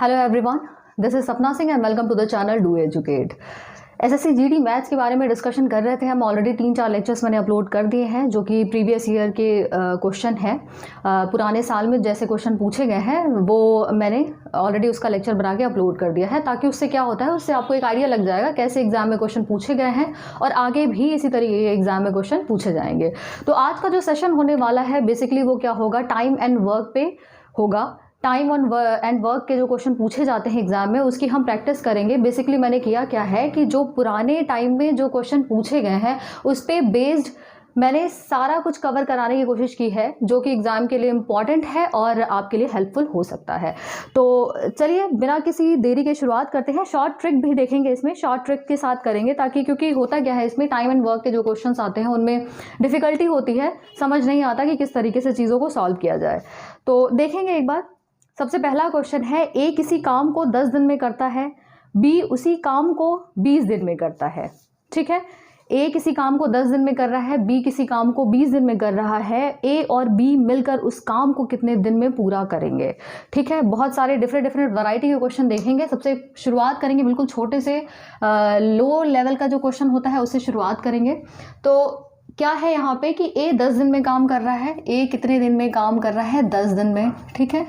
Hello everyone, this is Sapna Singh and welcome to the channel do educate. SSC GD maths के बारे में discussion कर रहे थे हम। ऑलरेडी 3-4 लेक्चर्स मैंने अपलोड कर दिए हैं जो कि प्रीवियस ईयर के क्वेश्चन है। पुराने साल में जैसे क्वेश्चन पूछे गए हैं वो मैंने ऑलरेडी उसका लेक्चर बना के अपलोड कर दिया है, ताकि उससे क्या होता है, उससे आपको एक आइडिया लग जाएगा कैसे एग्जाम में क्वेश्चन पूछे गए हैं और आगे भी इसी तरीके के एग्जाम में क्वेश्चन पूछे जाएंगे। तो आज का जो सेशन होने वाला है बेसिकली वो क्या होगा, टाइम एंड वर्क पे होगा। टाइम एंड वर्क के जो क्वेश्चन पूछे जाते हैं एग्जाम में उसकी हम प्रैक्टिस करेंगे। बेसिकली मैंने किया क्या है कि जो पुराने टाइम में जो क्वेश्चन पूछे गए हैं उस पर बेस्ड मैंने सारा कुछ कवर कराने की कोशिश की है, जो कि एग्ज़ाम के लिए इम्पॉर्टेंट है और आपके लिए हेल्पफुल हो सकता है। तो चलिए बिना किसी देरी के शुरुआत करते हैं। शॉर्ट ट्रिक भी देखेंगे इसमें, शॉर्ट ट्रिक के साथ करेंगे, ताकि क्योंकि होता क्या है इसमें टाइम एंड वर्क के जो क्वेश्चंस आते हैं उनमें डिफ़िकल्टी होती है, समझ नहीं आता कि किस तरीके से चीज़ों को सॉल्व किया जाए। तो देखेंगे एक बार। सबसे पहला क्वेश्चन है, ए किसी काम को 10 दिन में करता है, बी उसी काम को 20 दिन में करता है। ठीक है, ए किसी काम को 10 दिन में कर रहा है, बी किसी काम को 20 दिन में कर रहा है। ए और बी मिलकर उस काम को कितने दिन में पूरा करेंगे। ठीक है, बहुत सारे डिफरेंट वैरायटी के क्वेश्चन देखेंगे। सबसे शुरुआत करेंगे बिल्कुल छोटे से लो लेवल का जो क्वेश्चन होता है उससे शुरुआत करेंगे। तो क्या है यहाँ पे कि ए 10 दिन में काम कर रहा है, ए कितने दिन में काम कर रहा है, 10 दिन में। ठीक है,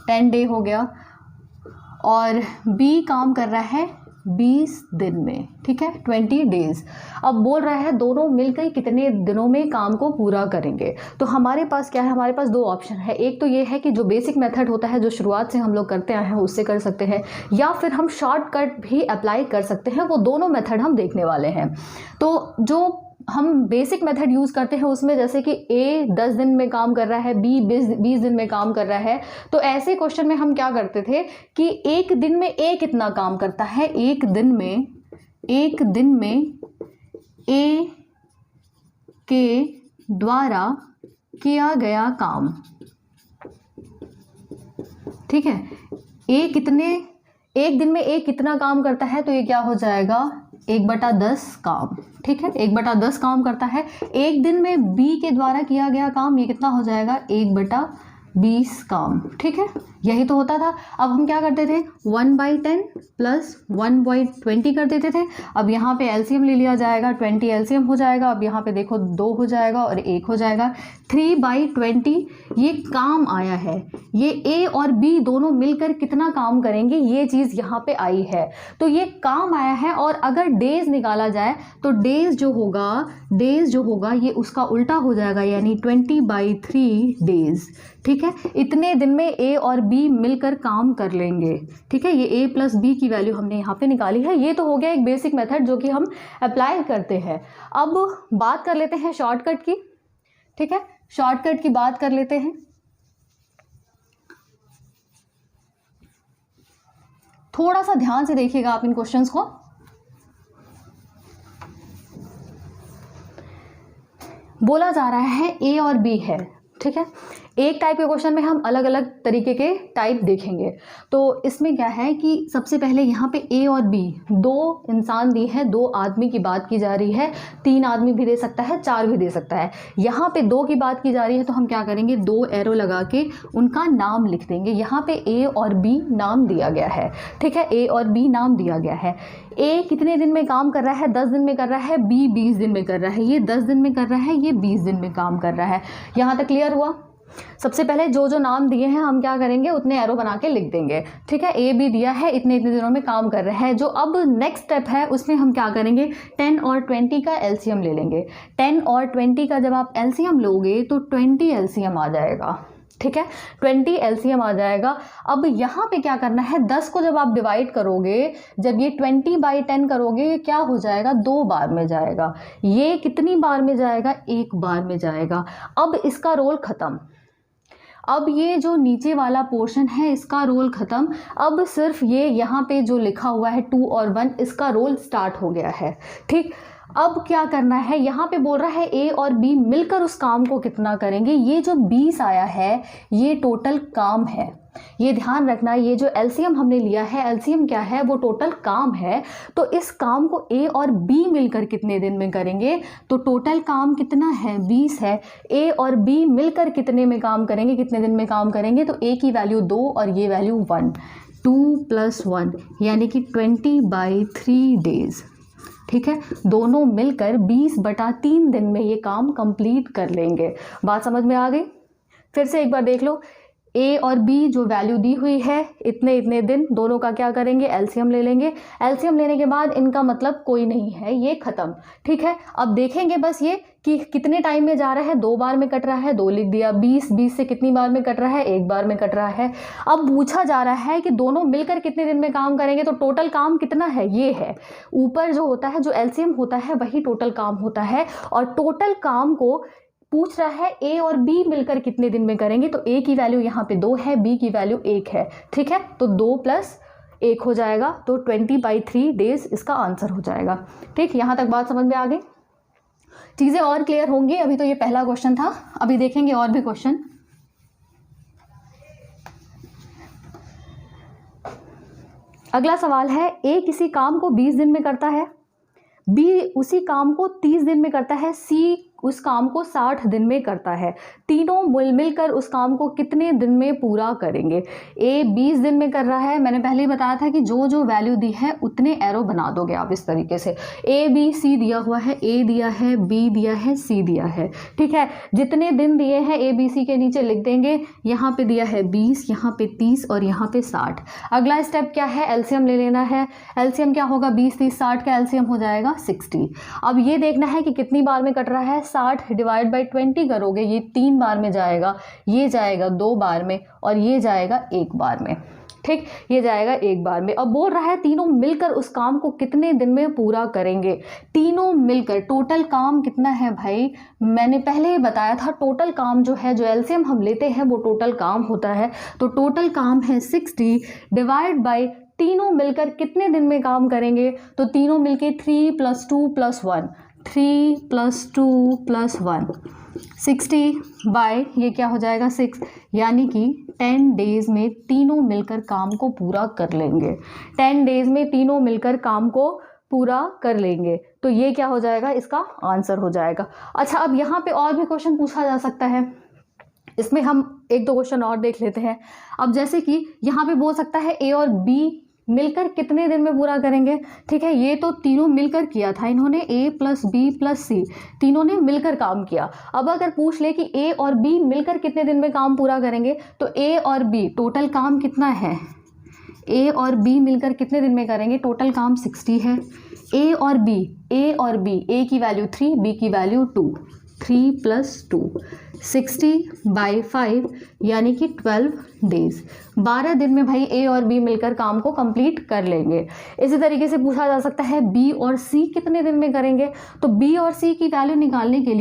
10 डे हो गया। और बी काम कर रहा है 20 दिन में। ठीक है, 20 डेज। अब बोल रहा है दोनों मिलकर कितने दिनों में काम को पूरा करेंगे। तो हमारे पास क्या है, हमारे पास दो ऑप्शन है। एक तो ये है कि जो बेसिक मेथड होता है जो शुरुआत से हम लोग करते आए हैं उससे कर सकते हैं, या फिर हम शॉर्टकट भी अप्लाई कर सकते हैं। वो दोनों मेथड हम देखने वाले हैं। तो जो हम बेसिक मेथड यूज़ करते हैं उसमें जैसे कि ए 10 दिन में काम कर रहा है, बी 20 दिन में काम कर रहा है, तो ऐसे क्वेश्चन में हम क्या करते थे कि एक दिन में ए कितना काम करता है, एक दिन में ए के द्वारा किया गया काम। ठीक है, एक दिन में ए कितना काम करता है, तो ये क्या हो जाएगा 1/10 काम। ठीक है, 1/10 काम करता है। एक दिन में बी के द्वारा किया गया काम ये कितना हो जाएगा 1/20 काम। ठीक है, यही तो होता था। अब हम क्या करते थे 1/10 प्लस 1/20 कर देते थे। अब यहाँ पे एलसीएम ले लिया जाएगा, 20 एलसीएम हो जाएगा। अब यहाँ पे देखो 2 हो जाएगा और 1 हो जाएगा। 3/20 ये काम आया है। ये ए और बी दोनों मिलकर कितना काम करेंगे ये चीज़ यहाँ पे आई है। तो ये काम आया है। और अगर डेज निकाला जाए तो डेज जो होगा ये उसका उल्टा हो जाएगा, यानी 20/3 डेज। ठीक है, इतने दिन में ए और बी मिलकर काम कर लेंगे। ठीक है, ये ए प्लस बी की वैल्यू हमने यहाँ पे निकाली है। ये तो हो गया एक बेसिक मेथड जो कि हम अप्लाई करते हैं। अब बात कर लेते हैं शॉर्टकट की। ठीक है, शॉर्टकट की बात कर लेते हैं। थोड़ा सा ध्यान से देखिएगा आप इन क्वेश्चंस को। बोला जा रहा है ए और बी है। ठीक है, एक टाइप के क्वेश्चन में हम अलग अलग तरीके के टाइप देखेंगे। तो इसमें क्या है कि सबसे पहले यहाँ पे ए और बी दो इंसान दी है, 2 आदमी की बात की जा रही है। 3 आदमी भी दे सकता है, 4 भी दे सकता है। यहाँ पे 2 की बात की जा रही है तो हम क्या करेंगे 2 एरो लगा के उनका नाम लिख देंगे। यहाँ पे ए और बी नाम दिया गया है। ठीक है, ए और बी नाम दिया गया है। ए कितने दिन में काम कर रहा है, 10 दिन में कर रहा है। बी 20 दिन में कर रहा है। ये 10 दिन में कर रहा है, ये 20 दिन में काम कर रहा है। यहाँ तक क्लियर हुआ। सबसे पहले जो नाम दिए हैं हम क्या करेंगे उतने एरो बना के लिख देंगे। ठीक है, ए बी दिया है, इतने दिनों में काम कर रहा है। जो अब नेक्स्ट स्टेप है उसमें हम क्या करेंगे 10 और 20 का एलसीएम ले लेंगे। 10 और 20 का जब आप एलसीएम लोगे तो 20 एलसीएम आ जाएगा। ठीक है, 20 एलसीएम आ जाएगा। अब यहाँ पे क्या करना है, 10 को जब आप डिवाइड करोगे, जब ये 20/10 करोगे क्या हो जाएगा 2 बार में जाएगा। ये कितनी बार में जाएगा, 1 बार में जाएगा। अब इसका रोल ख़त्म। अब ये जो नीचे वाला पोर्शन है इसका रोल ख़त्म। अब सिर्फ ये यहाँ पे जो लिखा हुआ है 2 और 1 इसका रोल स्टार्ट हो गया है। ठीक, अब क्या करना है, यहाँ पे बोल रहा है ए और बी मिलकर उस काम को कितना करेंगे। ये जो 20 आया है ये टोटल काम है। ये ध्यान रखना, ये जो एलसीएम हमने लिया है, एलसीएम क्या है, वो टोटल काम है। तो इस काम को ए और बी मिलकर कितने दिन में करेंगे, तो टोटल काम कितना है 20 है। ए और बी मिलकर कितने में काम करेंगे, कितने दिन में काम करेंगे, तो ए की वैल्यू 2 और ये वैल्यू 1। 2 + 1 यानी कि 20/3 डेज। ठीक है, दोनों मिलकर 20/3 दिन में ये काम कंप्लीट कर लेंगे। बात समझ में आ गई? फिर से एक बार देख लो, ए और बी जो वैल्यू दी हुई है इतने इतने दिन, दोनों का क्या करेंगे, एलसीएम ले लेंगे। एलसीएम लेने के बाद इनका मतलब कोई नहीं है, ये खत्म। ठीक है, अब देखेंगे बस ये कि कितने टाइम में जा रहा है, 2 बार में कट रहा है, 2 लिख दिया। 20 से कितनी बार में कट रहा है, 1 बार में कट रहा है। अब पूछा जा रहा है कि दोनों मिलकर कितने दिन में काम करेंगे, तो टोटल काम कितना है, ये है। ऊपर जो होता है, जो एलसीएम होता है वही टोटल काम होता है, और टोटल काम को पूछ रहा है ए और बी मिलकर कितने दिन में करेंगे। तो ए की वैल्यू यहाँ पे 2 है, बी की वैल्यू 1 है। ठीक है, तो 2 + 1 हो जाएगा, तो 20/3 डेज इसका आंसर हो जाएगा। ठीक, यहाँ तक बात समझ में आ गई? चीज़ें और क्लियर होंगी। अभी तो ये पहला क्वेश्चन था, अभी देखेंगे और भी क्वेश्चन। अगला सवाल है, ए किसी काम को 20 दिन में करता है, बी उसी काम को 30 दिन में करता है, सी उस काम को 60 दिन में करता है। तीनों मिलकर उस काम को कितने दिन में पूरा करेंगे? ए 20 दिन में कर रहा है, मैंने पहले ही बताया था कि जो जो वैल्यू दी है उतने एरो बना दोगे आप इस तरीके से। ए बी सी दिया हुआ है, ए दिया है, बी दिया है, सी दिया है। ठीक है, जितने दिन दिए हैं ए बी सी के नीचे लिख देंगे। यहाँ पे दिया है 20, यहाँ पे 30 और यहाँ पे 60। अगला स्टेप क्या है, एलसीएम ले लेना है। एलसीएम क्या होगा, 20 30 60 का एलसीएम हो जाएगा 60। अब ये देखना है कि कितनी बार में कट रहा है। 60 / 20 करोगे, ये 3 बार में जाएगा, ये जाएगा 2 बार में, और ये जाएगा 1 बार में। ठीक, ये जाएगा 1 बार में। अब बोल रहा है तीनों मिलकर उस काम को कितने दिन में पूरा करेंगे। तीनों मिलकर टोटल काम कितना है भाई, मैंने पहले ही बताया था, टोटल काम जो है, जो एलसीएम हम लेते हैं वो टोटल काम होता है। तो टोटल काम है 60 / तीनों मिलकर कितने दिन में काम करेंगे, तो तीनों मिलके 3 + 2 + 1, 3 + 2 + 1, 60 ये क्या हो जाएगा 6, यानी कि 10 डेज में तीनों मिलकर काम को पूरा कर लेंगे। 10 डेज में तीनों मिलकर काम को पूरा कर लेंगे, तो ये क्या हो जाएगा, इसका आंसर हो जाएगा। अच्छा, अब यहाँ पे और भी क्वेश्चन पूछा जा सकता है, इसमें हम 1-2 क्वेश्चन और देख लेते हैं। अब जैसे कि यहाँ पे बोल सकता है ए और बी मिलकर कितने दिन में पूरा करेंगे। ठीक है, ये तो तीनों मिलकर किया था इन्होंने, ए + बी + सी, तीनों ने मिलकर काम किया। अब अगर पूछ ले कि ए और बी मिलकर कितने दिन में काम पूरा करेंगे, तो ए और बी टोटल काम कितना है, ए और बी मिलकर कितने दिन में करेंगे, टोटल काम 60 है। ए और बी, ए की वैल्यू 3, बी की वैल्यू 2, 3 + 2, 60/5 यानी कि 12 डेज। 12 दिन में भाई ए और बी मिलकर काम को कंप्लीट कर लेंगे। इसी तरीके से पूछा जा सकता है बी और सी कितने दिन में करेंगे। तो बी और सी की वैल्यू निकालने के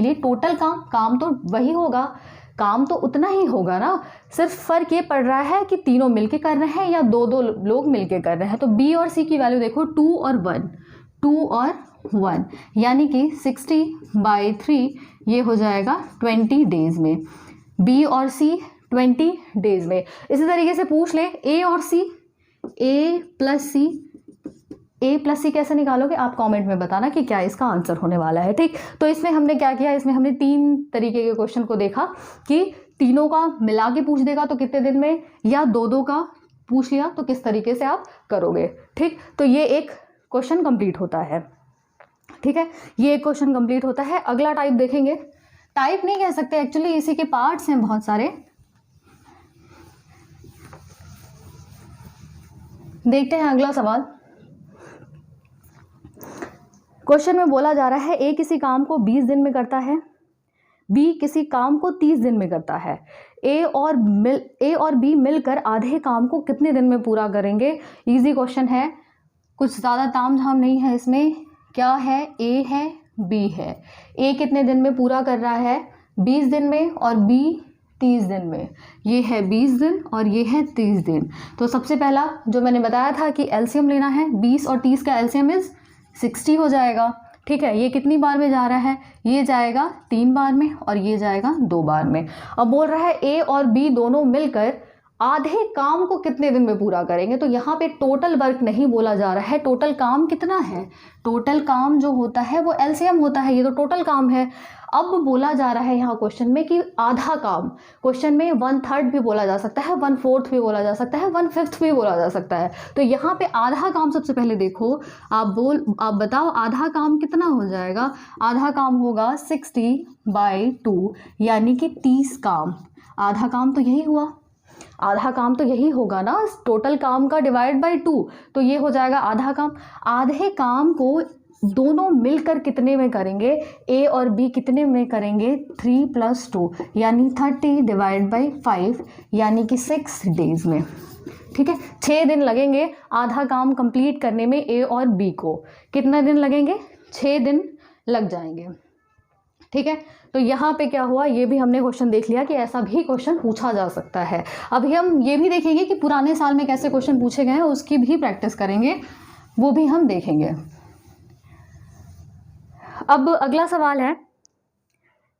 लिए, टोटल काम तो वही होगा, काम तो उतना ही होगा ना, सिर्फ फर्क ये पड़ रहा है कि तीनों मिलके कर रहे हैं या 2-2 लोग मिलके कर रहे हैं। तो बी और सी की वैल्यू देखो 2 और 1, यानी कि 60/3 ये हो जाएगा 20 डेज में, बी और सी 20 डेज में। इसी तरीके से पूछ ले ए और सी, ए प्लस सी कैसे निकालोगे आप कमेंट में बताना कि क्या इसका आंसर होने वाला है। ठीक, तो इसमें हमने क्या किया, इसमें हमने 3 तरीके के क्वेश्चन को देखा कि तीनों का मिला के पूछ देगा तो कितने दिन में, या 2-2 का पूछ लिया तो किस तरीके से आप करोगे। ठीक, तो ये एक क्वेश्चन कंप्लीट होता है। ठीक है, ये एक क्वेश्चन कंप्लीट होता है। अगला टाइप देखेंगे, टाइप नहीं कह सकते एक्चुअली, इसी के पार्ट्स हैं बहुत सारे। देखते हैं अगला सवाल। क्वेश्चन में बोला जा रहा है ए किसी काम को 20 दिन में करता है, बी किसी काम को 30 दिन में करता है। ए और बी मिलकर आधे काम को कितने दिन में पूरा करेंगे। इजी क्वेश्चन है, कुछ ज़्यादा तामझाम नहीं है इसमें। क्या है, ए है, बी है। ए कितने दिन में पूरा कर रहा है, 20 दिन में, और बी 30 दिन में। ये है 20 दिन और ये है 30 दिन। तो सबसे पहला जो मैंने बताया था कि एलसीएम लेना है, 20 और 30 का एलसीएम इज 60 हो जाएगा। ठीक है, ये कितनी बार में जा रहा है, ये जाएगा 3 बार में और ये जाएगा 2 बार में। अब बोल रहा है ए और बी दोनों मिलकर आधे काम को कितने दिन में पूरा करेंगे। तो यहाँ पे टोटल वर्क नहीं बोला जा रहा है, टोटल काम कितना है। टोटल काम जो होता है वो एलसीएम होता है, ये तो टोटल काम है। अब बोला जा रहा है यहाँ क्वेश्चन में कि आधा काम, क्वेश्चन में 1/3 भी बोला जा सकता है, 1/4 भी बोला जा सकता है, 1/5 भी बोला जा सकता है। तो यहाँ पे आधा काम सबसे पहले देखो, आप बताओ आधा काम कितना हो जाएगा। आधा काम होगा 60/2 यानी कि 30 काम। आधा काम तो यही हुआ, आधा काम तो यही होगा ना, टोटल काम का डिवाइड बाई 2, तो ये हो जाएगा आधा काम। आधे काम को दोनों मिलकर कितने में करेंगे, ए और बी कितने में करेंगे, 3 + 2 यानी 30/5 यानी कि 6 डेज में। ठीक है, 6 दिन लगेंगे आधा काम कंप्लीट करने में ए और बी को। कितना दिन लगेंगे, 6 दिन लग जाएंगे। ठीक है, तो यहाँ पे क्या हुआ, ये भी हमने क्वेश्चन देख लिया कि ऐसा भी क्वेश्चन पूछा जा सकता है। अभी हम ये भी देखेंगे कि पुराने साल में कैसे क्वेश्चन पूछे गए हैं, उसकी भी प्रैक्टिस करेंगे, वो भी हम देखेंगे। अब अगला सवाल है,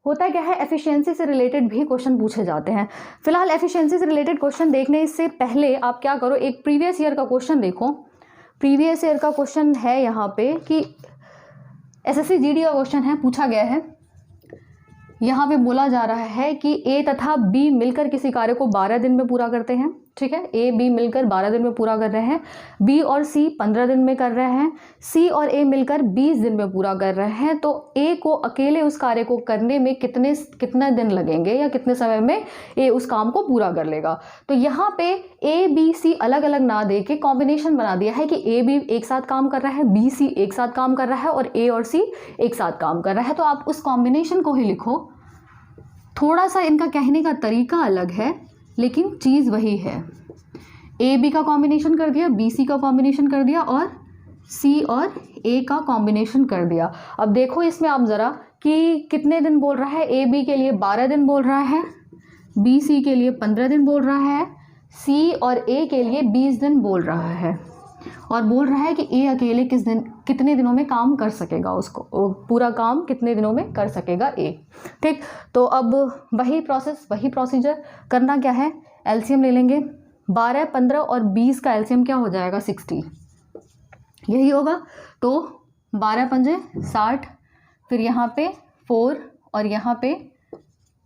होता क्या है, एफिशिएंसी से रिलेटेड भी क्वेश्चन पूछे जाते हैं। फिलहाल एफिशिएंसी से रिलेटेड क्वेश्चन देखने से पहले आप क्या करो, एक प्रीवियस ईयर का क्वेश्चन देखो। प्रीवियस ईयर का क्वेश्चन है यहाँ पे कि एसएससी जीडी का क्वेश्चन है, पूछा गया है। यहाँ पे बोला जा रहा है कि ए तथा बी मिलकर किसी कार्य को 12 दिन में पूरा करते हैं। ठीक है, ए बी मिलकर 12 दिन में पूरा कर रहे हैं, बी और सी 15 दिन में कर रहे हैं, सी और ए मिलकर 20 दिन में पूरा कर रहे हैं। तो ए को अकेले उस कार्य को करने में कितने दिन लगेंगे या कितने समय में ए उस काम को पूरा कर लेगा। तो यहाँ पे ए बी सी अलग अलग ना दे के कॉम्बिनेशन बना दिया है कि ए बी एक साथ काम कर रहा है, बी सी एक साथ काम कर रहा है और ए और सी एक साथ काम कर रहा है। तो आप उस कॉम्बिनेशन को ही लिखो। थोड़ा सा इनका कहने का तरीका अलग है लेकिन चीज़ वही है। ए बी का कॉम्बिनेशन कर दिया, बी सी का कॉम्बिनेशन कर दिया और सी और ए का कॉम्बिनेशन कर दिया। अब देखो इसमें आप ज़रा कि कितने दिन बोल रहा है, ए बी के लिए 12 दिन बोल रहा है, बी सी के लिए 15 दिन बोल रहा है, सी और ए के लिए 20 दिन बोल रहा है और बोल रहा है कि ए अकेले कितने दिनों में काम कर सकेगा, उसको पूरा काम कितने दिनों में कर सकेगा ए। ठीक, तो अब वही प्रोसीजर करना क्या है, एलसीएम ले लेंगे। 12, 15 और 20 का एलसीएम क्या हो जाएगा, 60 यही होगा। तो 12 पंजे 60, फिर यहाँ पे 4 और यहाँ पे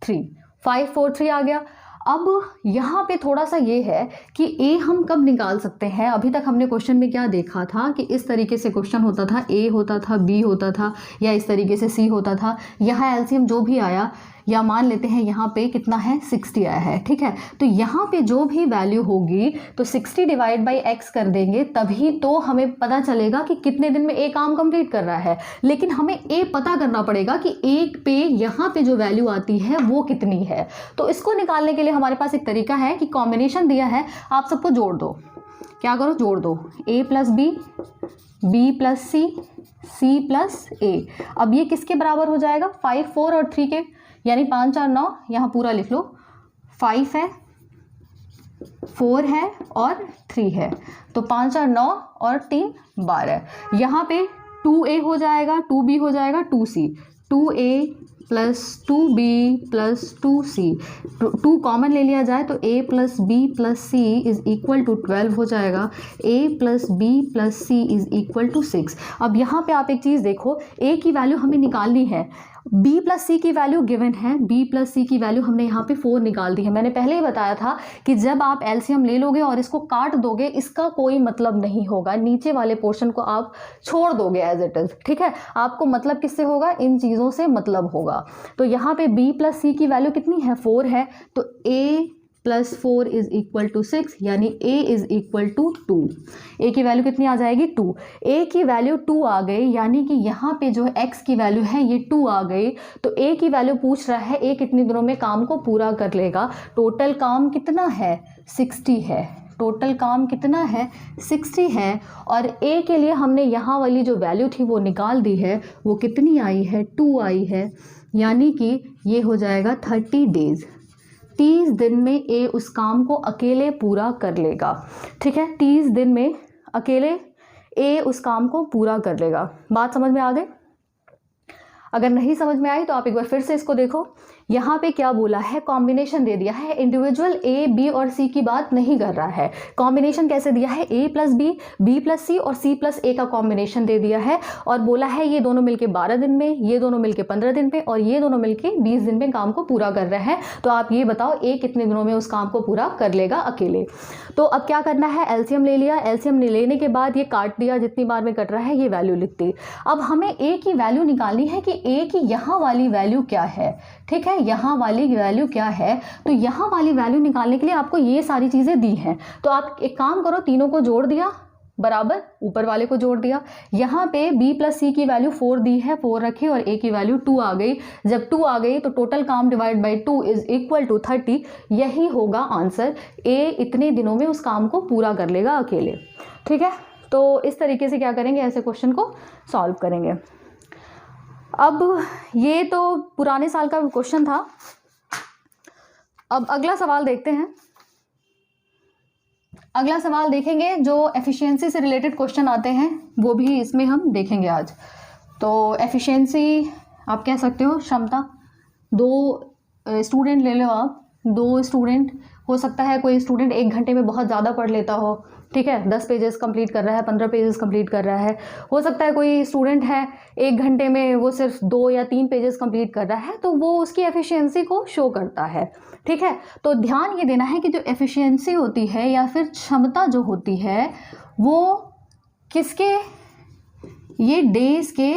3, 5 4 3 आ गया। अब यहाँ पे थोड़ा सा ये है कि ए हम कब निकाल सकते हैं। अभी तक हमने क्वेश्चन में क्या देखा था कि इस तरीके से क्वेश्चन होता था, ए होता था, बी होता था या इस तरीके से सी होता था। यहाँ एलसीएम जो भी आया, या मान लेते हैं यहाँ पे कितना है, 60 आया है। ठीक है, तो यहाँ पे जो भी वैल्यू होगी तो 60/x कर देंगे, तभी तो हमें पता चलेगा कि कितने दिन में ए काम कंप्लीट कर रहा है। लेकिन हमें ए पता करना पड़ेगा कि एक पे यहाँ पे जो वैल्यू आती है वो कितनी है। तो इसको निकालने के लिए हमारे पास एक तरीका है कि कॉम्बिनेशन दिया है, आप सबको जोड़ दो। क्या करो, जोड़ दो, a + b, b + c, c + a। अब ये किसके बराबर हो जाएगा, 5 4 और 3 के, यानी 5 4 9, यहाँ पूरा लिख लो। 5 है, 4 है और 3 है, तो 5 4 9 और 3 12। यहाँ पे 2a हो जाएगा, 2b हो जाएगा, 2c, 2a + 2b + 2c, 2 common ले लिया जाए तो a + b + c = 12 हो जाएगा। a + b + c = 6। अब यहाँ पे आप एक चीज़ देखो, a की वैल्यू हमें निकालनी है, b + c की वैल्यू गिवन है, b + c की वैल्यू हमने यहाँ पे 4 निकाल दी है। मैंने पहले ही बताया था कि जब आप एलसीएम ले लोगे और इसको काट दोगे, इसका कोई मतलब नहीं होगा, नीचे वाले पोर्शन को आप छोड़ दोगे एज इट इज़। ठीक है, आपको मतलब किससे होगा, इन चीज़ों से मतलब होगा। तो यहाँ पे b + c की वैल्यू कितनी है, 4 है, तो a + 4 = 6, यानी a = 2। a की वैल्यू कितनी आ जाएगी, 2। a की वैल्यू 2 आ गई, यानी कि यहाँ पे जो x की वैल्यू है ये 2 आ गई। तो a की वैल्यू पूछ रहा है a कितने दिनों में काम को पूरा कर लेगा। टोटल काम कितना है, 60 है। टोटल काम कितना है, 60 है। और a के लिए हमने यहाँ वाली जो वैल्यू थी वो निकाल दी है, वो कितनी आई है, 2 आई है, यानी कि ये हो जाएगा 30 डेज। 30 दिन में ए उस काम को अकेले पूरा कर लेगा। ठीक है, 30 दिन में अकेले ए उस काम को पूरा कर लेगा। बात समझ में आ गई? अगर नहीं समझ में आई तो आप एक बार फिर से इसको देखो। यहाँ पे क्या बोला है, कॉम्बिनेशन दे दिया है, इंडिविजुअल ए बी और सी की बात नहीं कर रहा है। कॉम्बिनेशन कैसे दिया है, ए प्लस बी, बी प्लस सी और सी प्लस ए का कॉम्बिनेशन दे दिया है और बोला है ये दोनों मिलके 12 दिन में, ये दोनों मिलके 15 दिन में और ये दोनों मिलके 20 दिन में काम को पूरा कर रहे हैं। तो आप ये बताओ ए कितने दिनों में उस काम को पूरा कर लेगा अकेले। तो अब क्या करना है, एलसीएम ले लिया, एलसीएम लेने के बाद ये काट दिया, जितनी बार में कट रहा है ये वैल्यू लिख दी। अब हमें ए की वैल्यू निकालनी है कि ए की यहाँ वाली वैल्यू क्या है। ठीक है, यहाँ वाली वैल्यू क्या है, तो यहाँ वाली वैल्यू निकालने के लिए आपको ये सारी चीज़ें दी हैं। तो आप एक काम करो, तीनों को जोड़ दिया बराबर, ऊपर वाले को जोड़ दिया। यहाँ पे b प्लस सी की वैल्यू 4 दी है, 4 रखी और a की वैल्यू 2 आ गई। जब 2 आ गई तो टोटल काम divide by 2 is equal to 30। यही होगा आंसर, a इतने दिनों में उस काम को पूरा कर लेगा अकेले। ठीक है, तो इस तरीके से क्या करेंगे, ऐसे क्वेश्चन को सॉल्व करेंगे। अब ये तो पुराने साल का क्वेश्चन था। अब अगला सवाल देखते हैं। अगला सवाल देखेंगे, जो एफिशिएंसी से रिलेटेड क्वेश्चन आते हैं वो भी इसमें हम देखेंगे आज। तो एफिशिएंसी आप कह सकते हो क्षमता। 2 स्टूडेंट ले लो आप, 2 स्टूडेंट, हो सकता है कोई स्टूडेंट 1 घंटे में बहुत ज़्यादा पढ़ लेता हो, ठीक है, 10 पेजेस कंप्लीट कर रहा है, 15 पेजेस कंप्लीट कर रहा है। हो सकता है कोई स्टूडेंट है 1 घंटे में वो सिर्फ 2 या 3 पेजेस कंप्लीट कर रहा है, तो वो उसकी एफिशिएंसी को शो करता है। ठीक है, तो ध्यान ये देना है कि जो एफिशिएंसी होती है या फिर क्षमता जो होती है वो किसके, ये डेज के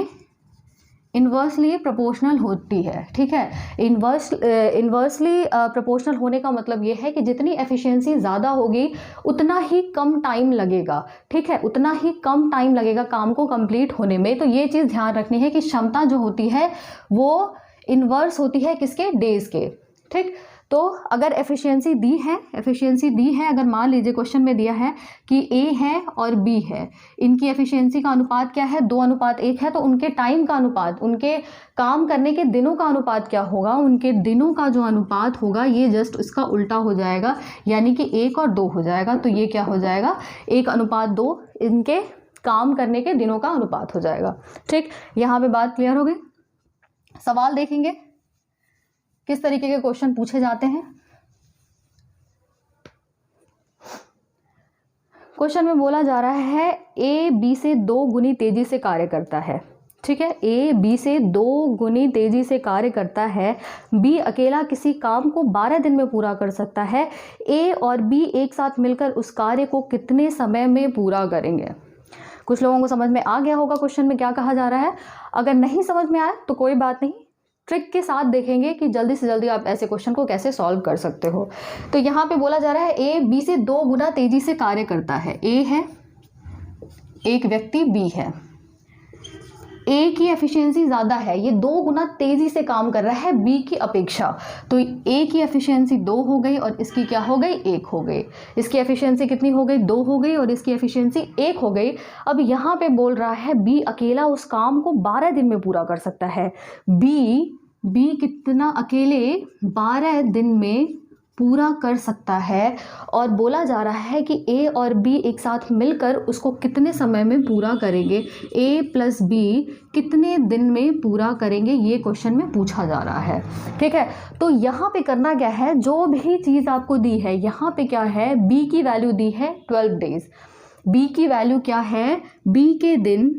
इन्वर्सली प्रोपोर्शनल होती है। ठीक है, इन्वर्सली प्रोपोर्शनल होने का मतलब ये है कि जितनी एफिशिएंसी ज़्यादा होगी उतना ही कम टाइम लगेगा। ठीक है, उतना ही कम टाइम लगेगा काम को कंप्लीट होने में। तो ये चीज़ ध्यान रखनी है कि क्षमता जो होती है वो इन्वर्स होती है किसके, डेज के। ठीक, तो अगर एफिशिएंसी दी है, अगर मान लीजिए क्वेश्चन में दिया है कि ए है और बी है, इनकी एफिशिएंसी का अनुपात क्या है, 2:1 है, तो उनके टाइम का अनुपात, उनके काम करने के दिनों का अनुपात क्या होगा, उनके दिनों का जो अनुपात होगा ये जस्ट इसका उल्टा हो जाएगा, यानी कि 1 और 2 हो जाएगा। तो ये क्या हो जाएगा, 1:2 इनके काम करने के दिनों का अनुपात हो जाएगा। ठीक, यहाँ पे बात क्लियर हो गई। सवाल देखेंगे किस तरीके के क्वेश्चन पूछे जाते हैं। क्वेश्चन में बोला जा रहा है ए बी से 2 गुनी तेजी से कार्य करता है। ठीक है, ए बी से 2 गुनी तेजी से कार्य करता है। बी अकेला किसी काम को 12 दिन में पूरा कर सकता है। ए और बी एक साथ मिलकर उस कार्य को कितने समय में पूरा करेंगे। कुछ लोगों को समझ में आ गया होगा क्वेश्चन में क्या कहा जा रहा है। अगर नहीं समझ में आया तो कोई बात नहीं, ट्रिक के साथ देखेंगे कि जल्दी से जल्दी आप ऐसे क्वेश्चन को कैसे सॉल्व कर सकते हो। तो यहाँ पे बोला जा रहा है ए बी से 2 गुना तेजी से कार्य करता है। ए है, एक व्यक्ति बी है, ए की एफिशिएंसी ज़्यादा है, ये 2 गुना तेज़ी से काम कर रहा है बी की अपेक्षा। तो ए की एफिशिएंसी 2 हो गई और इसकी क्या हो गई, 1 हो गई। इसकी एफिशिएंसी कितनी हो गई, 2 हो गई और इसकी एफिशिएंसी 1 हो गई। अब यहाँ पे बोल रहा है बी अकेला उस काम को 12 दिन में पूरा कर सकता है। बी कितना अकेले 12 दिन में पूरा कर सकता है और बोला जा रहा है कि ए और बी एक साथ मिलकर उसको कितने समय में पूरा करेंगे, ए प्लस बी कितने दिन में पूरा करेंगे, ये क्वेश्चन में पूछा जा रहा है। ठीक है, तो यहाँ पे करना क्या है, जो भी चीज़ आपको दी है यहाँ पे क्या है, बी की वैल्यू दी है 12 डेज। बी की वैल्यू क्या है, बी के दिन,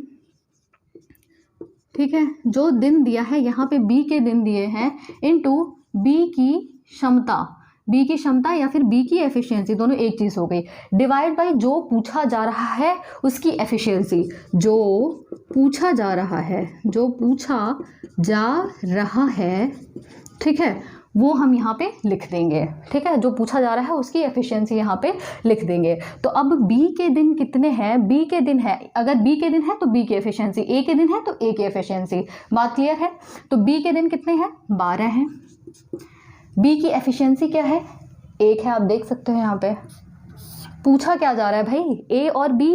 ठीक है, जो दिन दिया है यहाँ पे बी के दिन दिए हैं इनटू बी की क्षमता, बी की क्षमता या फिर बी की एफिशिएंसी, दोनों एक चीज़ हो गई, डिवाइड बाय जो पूछा जा रहा है उसकी एफिशिएंसी। जो पूछा जा रहा है, जो पूछा जा रहा है, ठीक है, वो हम यहाँ पे लिख देंगे। ठीक है, जो पूछा जा रहा है उसकी एफिशिएंसी यहाँ पे लिख देंगे। तो अब बी के दिन कितने हैं, बी के दिन है, अगर बी के दिन है तो बी की एफिशिएंसी, ए के दिन है तो ए की एफिशिएंसी। बात क्लियर है। तो बी के दिन कितने हैं, 12 हैं। बी की एफिशिएंसी क्या है, 1 है। आप देख सकते हो यहाँ पे पूछा क्या जा रहा है भाई, ए और बी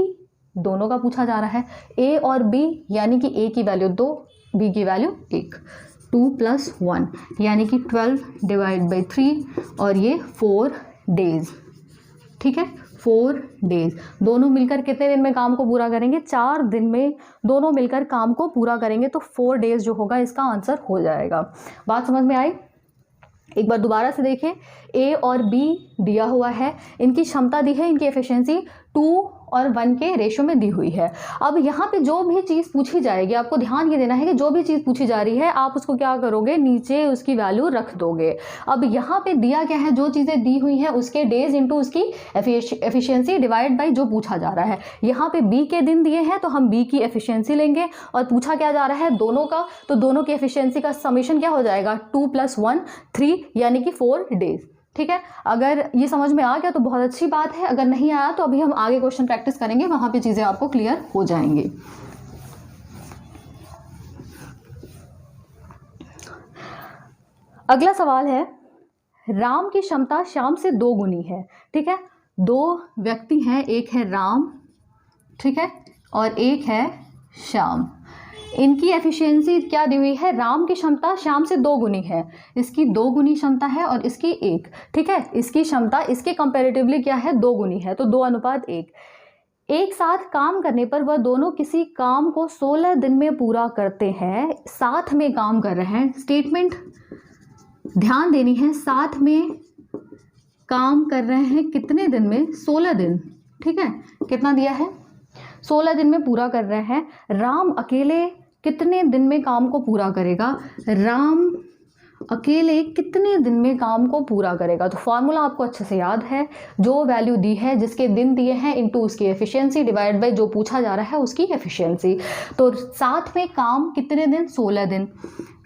दोनों का पूछा जा रहा है। ए और बी यानी कि ए की वैल्यू 2, बी की वैल्यू 1, 2 + 1 यानी कि 12 डिवाइड बाई 3 और ये 4 डेज। ठीक है, 4 डेज। दोनों मिलकर कितने दिन में काम को पूरा करेंगे, 4 दिन में दोनों मिलकर काम को पूरा करेंगे। तो 4 डेज जो होगा इसका आंसर हो जाएगा। बात समझ में आई। एक बार दोबारा से देखें, ए और बी दिया हुआ है, इनकी क्षमता दी है, इनकी एफिशिएंसी 2 और 1 के रेशो में दी हुई है। अब यहाँ पे जो भी चीज़ पूछी जाएगी, आपको ध्यान ये देना है कि जो भी चीज़ पूछी जा रही है आप उसको क्या करोगे, नीचे उसकी वैल्यू रख दोगे। अब यहाँ पे दिया क्या है, जो चीज़ें दी हुई हैं उसके डेज इंटू उसकी एफिशिएंसी डिवाइड बाई जो पूछा जा रहा है। यहाँ पे बी के दिन दिए हैं तो हम बी की एफिशिएंसी लेंगे, और पूछा क्या जा रहा है, दोनों का, तो दोनों की एफिशिएंसी का समीशन क्या हो जाएगा, 2 + 1 3, यानी कि 4 डेज। ठीक है, अगर ये समझ में आ गया तो बहुत अच्छी बात है, अगर नहीं आया तो अभी हम आगे क्वेश्चन प्रैक्टिस करेंगे, वहां पे चीजें आपको क्लियर हो जाएंगी। अगला सवाल है, राम की क्षमता श्याम से 2 गुनी है। ठीक है, 2 व्यक्ति हैं, एक है राम, ठीक है, और एक है श्याम। इनकी एफिशिएंसी क्या दी हुई है, राम की क्षमता श्याम से 2 गुनी है, इसकी 2 गुनी क्षमता है और इसकी 1। ठीक है, इसकी क्षमता इसके कंपैरेटिवली क्या है, 2 गुनी है, तो 2:1। एक साथ काम करने पर वह दोनों किसी काम को 16 दिन में पूरा करते हैं। साथ में काम कर रहे हैं, स्टेटमेंट ध्यान देनी है, साथ में काम कर रहे हैं कितने दिन में, 16 दिन। ठीक है, कितना दिया है, 16 दिन में पूरा कर रहे हैं। राम अकेले कितने दिन में काम को पूरा करेगा, राम अकेले कितने दिन में काम को पूरा करेगा। तो फॉर्मूला आपको अच्छे से याद है, जो वैल्यू दी है, जिसके दिन दिए हैं इनटू उसकी एफिशिएंसी डिवाइड बाय जो पूछा जा रहा है उसकी एफिशिएंसी। तो साथ में काम कितने दिन, 16 दिन,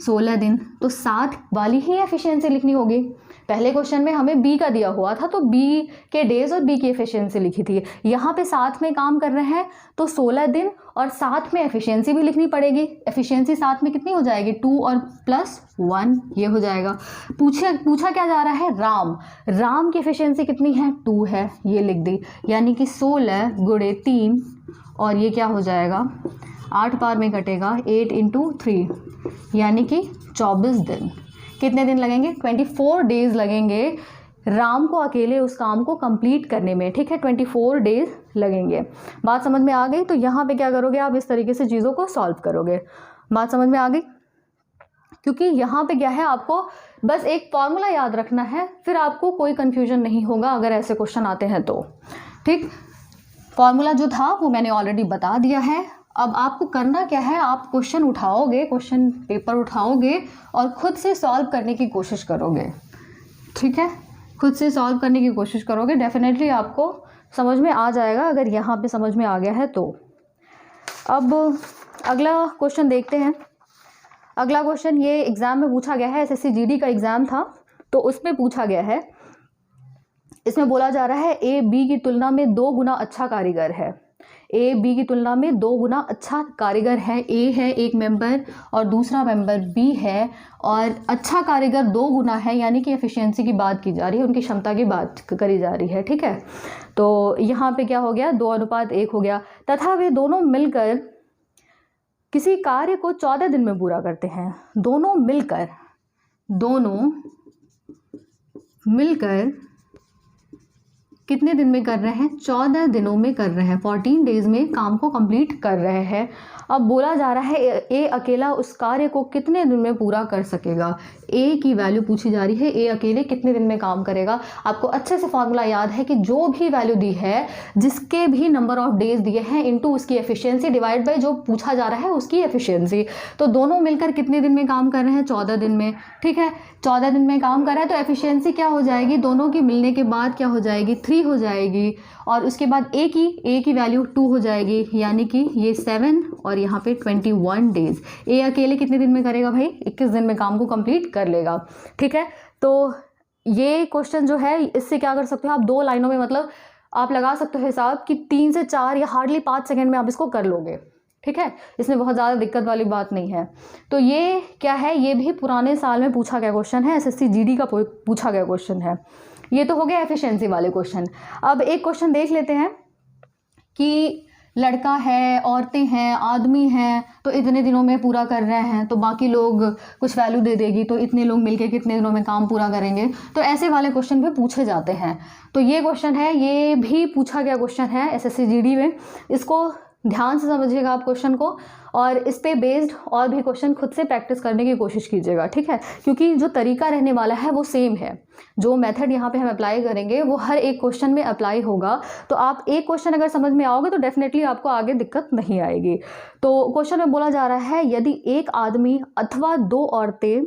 16 दिन, तो साथ वाली ही एफिशिएंसी लिखनी होगी। पहले क्वेश्चन में हमें बी का दिया हुआ था तो बी के डेज और बी की एफिशिएंसी लिखी थी। यहाँ पे साथ में काम कर रहे हैं तो 16 दिन, और साथ में एफिशिएंसी भी लिखनी पड़ेगी। एफिशिएंसी साथ में कितनी हो जाएगी, 2 और +1, ये हो जाएगा। पूछा क्या जा रहा है, राम की एफिशिएंसी कितनी है, 2 है, ये लिख दी, यानी कि 16 × 3, और ये क्या हो जाएगा, 8 बार में कटेगा, 8 × 3, यानी कि 24 दिन। कितने दिन लगेंगे, 24 डेज लगेंगे राम को अकेले उस काम को कंप्लीट करने में। ठीक है, 24 डेज लगेंगे। बात समझ में आ गई, तो यहाँ पे क्या करोगे आप, इस तरीके से चीज़ों को सॉल्व करोगे। बात समझ में आ गई, क्योंकि यहाँ पे क्या है, आपको बस एक फॉर्मूला याद रखना है, फिर आपको कोई कन्फ्यूजन नहीं होगा अगर ऐसे क्वेश्चन आते हैं तो। ठीक, फॉर्मूला जो था वो मैंने ऑलरेडी बता दिया है। अब आपको करना क्या है, आप क्वेश्चन उठाओगे, क्वेश्चन पेपर उठाओगे और खुद से सॉल्व करने की कोशिश करोगे। ठीक है, खुद से सॉल्व करने की कोशिश करोगे, डेफिनेटली आपको समझ में आ जाएगा, अगर यहाँ पे समझ में आ गया है तो। अब अगला क्वेश्चन देखते हैं। अगला क्वेश्चन ये एग्ज़ाम में पूछा गया है, एसएससी जीडी का एग्ज़ाम था तो उसमें पूछा गया है। इसमें बोला जा रहा है ए बी की तुलना में 2 गुना अच्छा कारीगर है। ए बी की तुलना में 2 गुना अच्छा कारीगर है। ए है एक मेंबर और दूसरा मेंबर बी है, और अच्छा कारीगर 2 गुना है, यानी कि एफिशिएंसी की बात की जा रही है, उनकी क्षमता की बात करी जा रही है। ठीक है, तो यहाँ पे क्या हो गया, 2:1 हो गया। तथा वे दोनों मिलकर किसी कार्य को 14 दिन में पूरा करते हैं। दोनों मिलकर कितने दिन में कर रहे हैं, 14 दिनों में कर रहे हैं, 14 डेज में काम को कंप्लीट कर रहे हैं। अब बोला जा रहा है ए अकेला उस कार्य को कितने दिन में पूरा कर सकेगा। ए की वैल्यू पूछी जा रही है, ए अकेले कितने दिन में काम करेगा। आपको अच्छे से फॉर्मूला याद है कि जो भी वैल्यू दी है, जिसके भी नंबर ऑफ डेज दिए हैं इनटू उसकी एफिशिएंसी डिवाइड बाय जो पूछा जा रहा है उसकी एफिशिएंसी। तो दोनों मिलकर कितने दिन में काम कर रहे हैं, 14 दिन में। ठीक है, 14 दिन में काम कर रहा है तो एफिशिएंसी क्या हो जाएगी, दोनों की मिलने के बाद क्या हो जाएगी, 3 हो जाएगी, और उसके बाद ए की वैल्यू 2 हो जाएगी, यानी कि ये 7 और यहाँ पे 21 डेज। ए अकेले कितने दिन में करेगा भाई, 21 दिन में काम को कंप्लीट कर लेगा। ठीक है, तो ये क्वेश्चन जो है, इससे क्या कर सकते हो आप, 2 लाइनों में, मतलब आप लगा सकते हो हिसाब कि 3 से 4 या हार्डली 5 सेकेंड में आप इसको कर लोगे। ठीक है, इसमें बहुत ज़्यादा दिक्कत वाली बात नहीं है। तो ये क्या है, ये भी पुराने साल में पूछा गया क्वेश्चन है, एसएससी जीडी का पूछा गया क्वेश्चन है। ये तो हो गया एफिशिएंसी वाले क्वेश्चन। अब एक क्वेश्चन देख लेते हैं कि लड़का है, औरतें हैं, आदमी हैं, तो इतने दिनों में पूरा कर रहे हैं, तो बाकी लोग कुछ वैल्यू दे देगी, तो इतने लोग मिलके कितने दिनों में काम पूरा करेंगे। तो ऐसे वाले क्वेश्चन भी पूछे जाते हैं। तो ये क्वेश्चन है, ये भी पूछा गया क्वेश्चन है एसएससी जीडी में। इसको ध्यान से समझिएगा आप क्वेश्चन को, और इस पे बेस्ड और भी क्वेश्चन खुद से प्रैक्टिस करने की कोशिश कीजिएगा, ठीक है, क्योंकि जो तरीका रहने वाला है वो सेम है। जो मेथड यहाँ पे हम अप्लाई करेंगे वो हर एक क्वेश्चन में अप्लाई होगा। तो आप एक क्वेश्चन अगर समझ में आओगे तो डेफिनेटली आपको आगे दिक्कत नहीं आएगी। तो क्वेश्चन में बोला जा रहा है, यदि एक आदमी अथवा 2 औरतें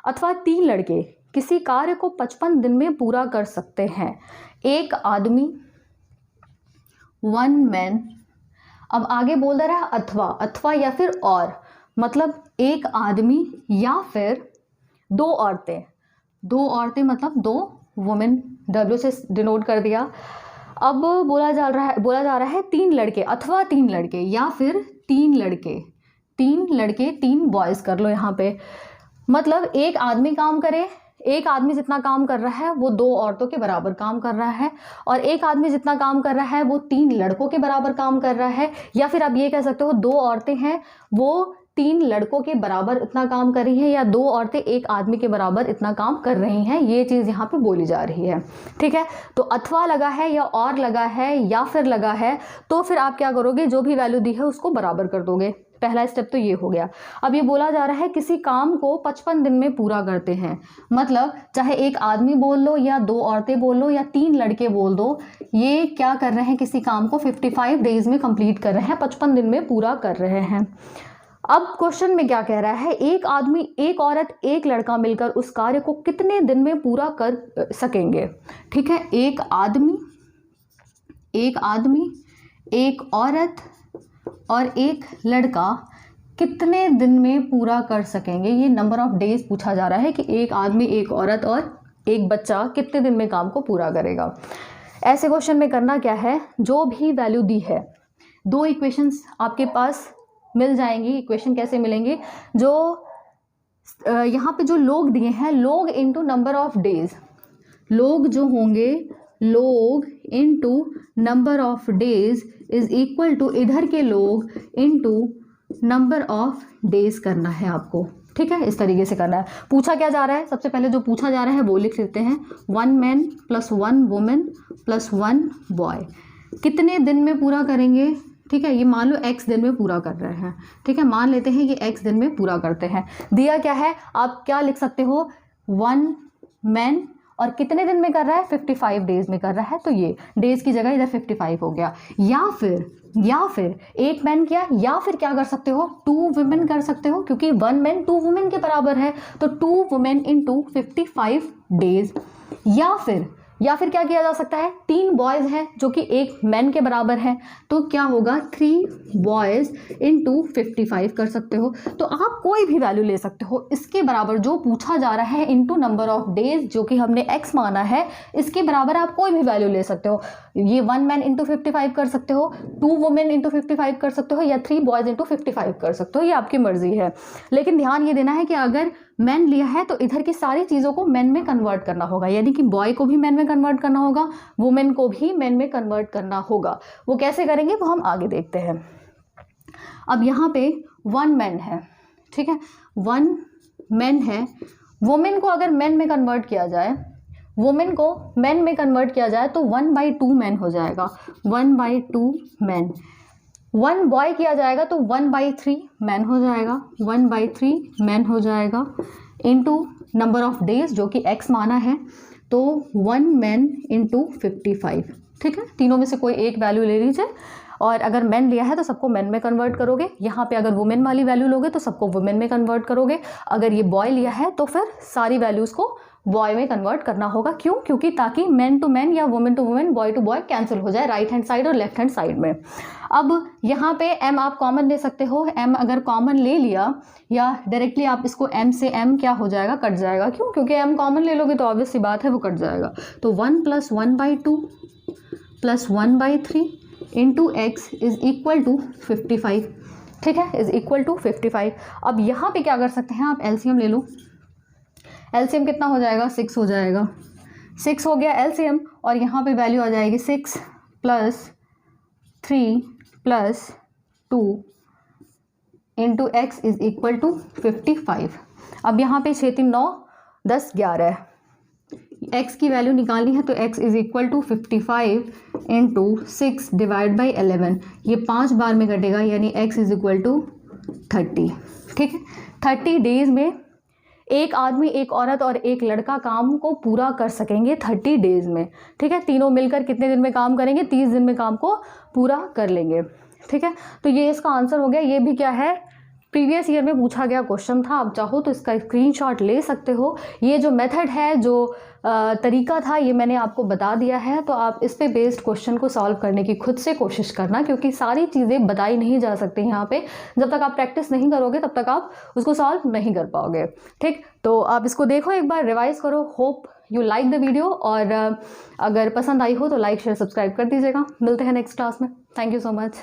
अथवा 3 लड़के किसी कार्य को 55 दिन में पूरा कर सकते हैं। एक आदमी, 1 मैन, अब आगे बोल रहा है अथवा, अथवा या फिर और, मतलब एक आदमी या फिर 2 औरतें, 2 औरतें मतलब 2 वुमेन, W से डिनोट कर दिया। अब बोला जा रहा है 3 लड़के अथवा 3 लड़के या फिर 3 लड़के, 3 बॉयज़ कर लो यहाँ पे। मतलब एक आदमी काम करे, एक आदमी जितना काम कर रहा है वो 2 औरतों के बराबर काम कर रहा है, और एक आदमी जितना काम कर रहा है वो 3 लड़कों के बराबर काम कर रहा है। या फिर आप ये कह सकते हो 2 औरतें हैं वो 3 लड़कों के बराबर इतना काम कर रही है, या 2 औरतें एक आदमी के बराबर इतना काम कर रही हैं। ये चीज़ यहाँ पे बोली जा रही है, ठीक है। तो अथवा लगा है या और लगा है या फिर लगा है, तो फिर आप क्या करोगे, जो भी वैल्यू दी है उसको बराबर कर दोगे। पहला स्टेप तो ये हो गया। अब ये बोला जा रहा है किसी काम को 55 दिन में पूरा करते हैं, मतलब चाहे एक आदमी बोल लो या 2 औरतें बोल लो या 3 लड़के बोल दो, ये क्या कर रहे हैं, किसी काम को 55 डेज में कंप्लीट कर रहे हैं, 55 दिन में पूरा कर रहे हैं। अब क्वेश्चन में क्या कह रहा है, एक आदमी, एक औरत, एक लड़का मिलकर उस कार्य को कितने दिन में पूरा कर सकेंगे। ठीक है, एक आदमी, एक औरत और एक लड़का कितने दिन में पूरा कर सकेंगे। ये नंबर ऑफ डेज पूछा जा रहा है कि एक आदमी, एक औरत और एक बच्चा कितने दिन में काम को पूरा करेगा। ऐसे क्वेश्चन में करना क्या है, जो भी वैल्यू दी है, 2 इक्वेशंस आपके पास मिल जाएंगी। इक्वेशन कैसे मिलेंगी, जो यहाँ पे जो लोग दिए हैं, लोग इनटू नंबर ऑफ डेज, लोग जो होंगे, लोग into number of days is equal to इधर के लोग इनटू नंबर ऑफ डेज करना है आपको। ठीक है, इस तरीके से करना है। पूछा क्या जा रहा है, सबसे पहले जो पूछा जा रहा है वो लिख लेते हैं, 1 man plus 1 women plus 1 boy कितने दिन में पूरा करेंगे। ठीक है, ये मान लो x दिन में पूरा कर रहे हैं। ठीक है, मान लेते हैं कि x दिन में पूरा करते हैं। दिया क्या है, आप क्या लिख सकते हो, 1 मैन और कितने दिन में कर रहा है, 55 डेज में कर रहा है, तो ये डेज की जगह इधर 55 हो गया। या फिर एक मैन किया, या फिर क्या कर सकते हो, 2 वुमेन कर सकते हो, क्योंकि 1 मैन 2 वुमेन के बराबर है, तो 2 वुमेन इंटू 55 डेज। या फिर क्या किया जा सकता है, 3 बॉयज़ हैं जो कि एक मैन के बराबर है, तो क्या होगा, 3 बॉयज़ इंटू 55 कर सकते हो। तो आप कोई भी वैल्यू ले सकते हो इसके बराबर, जो पूछा जा रहा है इंटू नंबर ऑफ डेज जो कि हमने x माना है, इसके बराबर आप कोई भी वैल्यू ले सकते हो। ये 1 मैन इंटू 55 कर सकते हो, 2 वुमेन इंटू 55 कर सकते हो, या 3 बॉयज़ इंटू 55 कर सकते हो, ये आपकी मर्जी है। लेकिन ध्यान ये देना है कि अगर मैन लिया है तो इधर की सारी चीज़ों को मैन में कन्वर्ट करना होगा, यानी कि बॉय को भी मैन में कन्वर्ट करना होगा, वुमेन को भी मैन में कन्वर्ट करना होगा। वो कैसे करेंगे वो हम आगे देखते हैं। अब यहाँ पे 1 मैन है, ठीक है, 1 मैन है। वुमेन को अगर मैन में कन्वर्ट किया जाए, वुमेन को मैन में कन्वर्ट किया जाए तो 1/2 मैन हो जाएगा, 1/2 मैन। 1 बॉय किया जाएगा तो 1/3 मैन हो जाएगा, 1/3 मैन हो जाएगा, इंटू नंबर ऑफ डेज जो कि x माना है, तो 1 मैन इंटू 55। ठीक है, तीनों में से कोई एक वैल्यू ले लीजिए, और अगर मैन लिया है तो सबको मैन में कन्वर्ट करोगे। यहाँ पे अगर वुमेन वाली वैल्यू लोगे तो सबको वुमेन में कन्वर्ट करोगे। अगर ये बॉय लिया है तो फिर सारी वैल्यूज़ को बॉय में कन्वर्ट करना होगा। क्यों, क्योंकि ताकि मैन टू मैन या women to women, boy to boy cancel हो जाए राइट हैंड साइड और लेफ्ट हैंड साइड में। अब यहाँ पे m आप कॉमन ले सकते हो, m अगर कॉमन ले लिया या डायरेक्टली आप इसको m से m क्या हो जाएगा, कट जाएगा। क्यों, क्योंकि m कॉमन ले लोगे तो ऑब्वियस सी बात है वो कट जाएगा। तो 1 + 1/2 + 1/3 into x is equal to 55। ठीक है, इज इक्वल टू 55। अब यहाँ पे क्या कर सकते हैं आप, एलसीएम ले लो। एलसीएम कितना हो जाएगा, 6 हो जाएगा। 6 हो गया एलसीएम, और यहाँ पे वैल्यू आ जाएगी 6 + 3 + 2 into x is equal to 55। अब यहाँ पे 6 3 9 10 11 x की वैल्यू निकालनी है तो x is equal to 55 into 6 divide by 11, ये 5 बार में कटेगा यानी x इज इक्वल टू 30। ठीक है, 30 डेज में एक आदमी, एक औरत और एक लड़का काम को पूरा कर सकेंगे 30 डेज में। ठीक है, तीनों मिलकर कितने दिन में काम करेंगे? 30 दिन में काम को पूरा कर लेंगे। ठीक है, तो ये इसका आंसर हो गया। ये भी क्या है, प्रीवियस ईयर में पूछा गया क्वेश्चन था। आप चाहो तो इसका स्क्रीनशॉट ले सकते हो। ये जो मेथड है, जो तरीका था, ये मैंने आपको बता दिया है। तो आप इस पे बेस्ड क्वेश्चन को सॉल्व करने की खुद से कोशिश करना, क्योंकि सारी चीज़ें बताई नहीं जा सकती यहाँ पे। जब तक आप प्रैक्टिस नहीं करोगे तब तक आप उसको सॉल्व नहीं कर पाओगे। ठीक, तो आप इसको देखो, एक बार रिवाइज करो। Hope you like the video, और अगर पसंद आई हो तो लाइक शेयर सब्सक्राइब कर दीजिएगा। मिलते हैं नेक्स्ट क्लास में। Thank you so much.